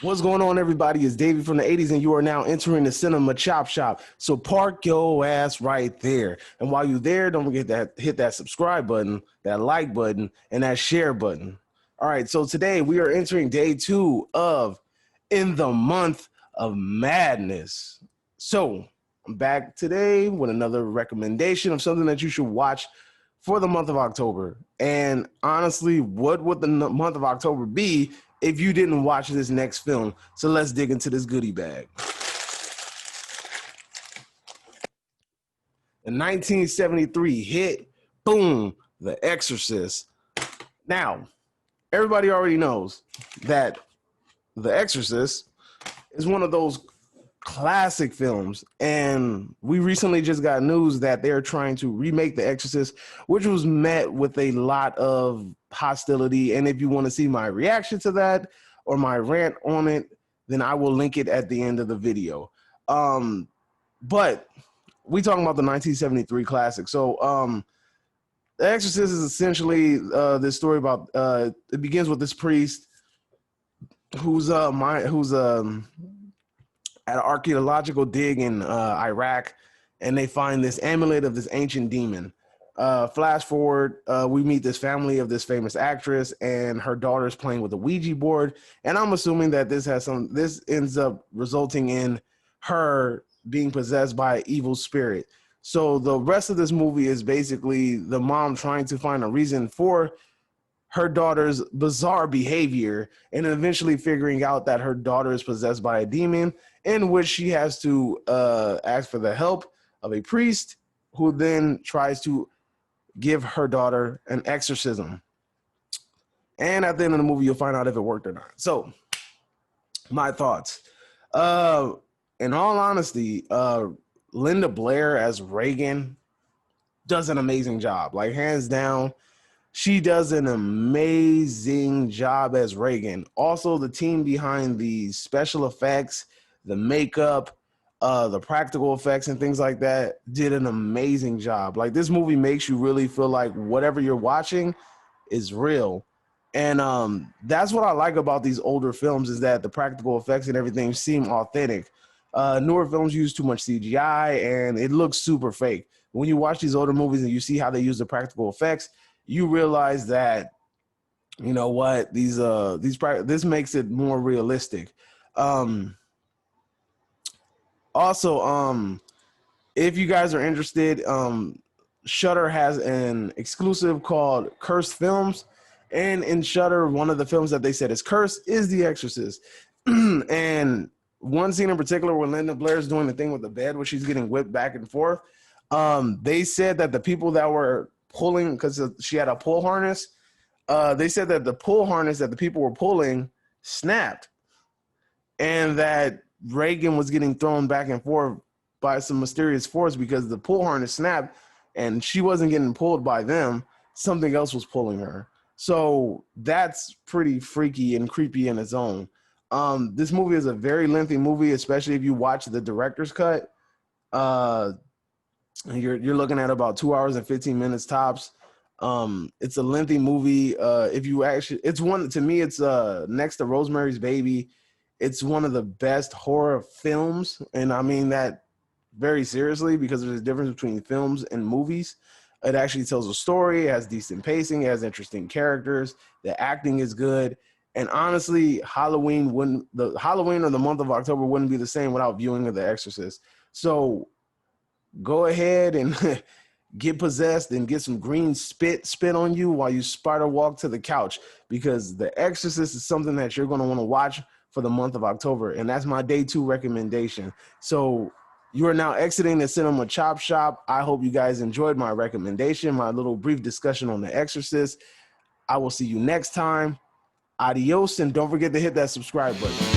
What's going on, everybody? It's Davey from the 80s, and you are now entering the Cinema Chop Shop. So park your ass right there. And while you're there, don't forget to hit that subscribe button, that like button, and that share button. All right, so today we are entering day 2 of In the Month of Madness. So I'm back today with another recommendation of something that you should watch for the month of October. And honestly, what would the month of October be if you didn't watch this next film? So let's dig into this goodie bag. The 1973 hit, boom, The Exorcist. Now, everybody already knows that The Exorcist is one of those classic films, and we recently just got news that they're trying to remake The Exorcist, which was met with a lot of hostility. And if you want to see my reaction to that or my rant on it, then I will link it at the end of the video. But we talking about the 1973 classic. So The Exorcist is essentially this story about it begins with this priest who's at an archaeological dig in Iraq, and they find this amulet of this ancient demon. Flash forward, we meet this family of this famous actress, and her daughter's playing with a Ouija board. And I'm assuming that this ends up resulting in her being possessed by an evil spirit. So the rest of this movie is basically the mom trying to find a reason for her daughter's bizarre behavior, and eventually figuring out that her daughter is possessed by a demon, in which she has to ask for the help of a priest who then tries to give her daughter an exorcism. And at the end of the movie, you'll find out if it worked or not. So, my thoughts. In all honesty, Linda Blair as Reagan does an amazing job. Like, hands down, she does an amazing job as Reagan. Also, the team behind the special effects, the makeup, the practical effects and things like that did an amazing job. Like, this movie makes you really feel like whatever you're watching is real. And that's what I like about these older films, is that the practical effects and everything seem authentic. Newer films use too much CGI and it looks super fake. When you watch these older movies and you see how they use the practical effects, you realize that, you know what, this makes it more realistic. Also, if you guys are interested, Shudder has an exclusive called Cursed Films, and in Shudder, one of the films that they said is cursed is The Exorcist. And one scene in particular where Linda Blair is doing the thing with the bed where she's getting whipped back and forth, they said that the people that were pulling, because she had a pull harness, they said that the pull harness that the people were pulling snapped, and that Reagan was getting thrown back and forth by some mysterious force because the pull harness snapped and she wasn't getting pulled by them. Something else was pulling her. So that's pretty freaky and creepy in its own. This movie is a very lengthy movie, especially if you watch the director's cut. You're looking at about 2 hours and 15 minutes tops. It's a lengthy movie. If you actually, it's one, to me, it's next to Rosemary's Baby. It's one of the best horror films, and I mean that very seriously, because there's a difference between films and movies. It actually tells a story, it has decent pacing, it has interesting characters, the acting is good, and honestly, Halloween or the month of October wouldn't be the same without viewing of The Exorcist. So go ahead and get possessed and get some green spit on you while you spider walk to the couch, because The Exorcist is something that you're going to want to watch for the month of October, and that's my day 2 recommendation. So you are now exiting the Cinema Chop Shop. I hope you guys enjoyed my recommendation, my little brief discussion on The Exorcist. I will see you next time. Adios, and don't forget to hit that subscribe button.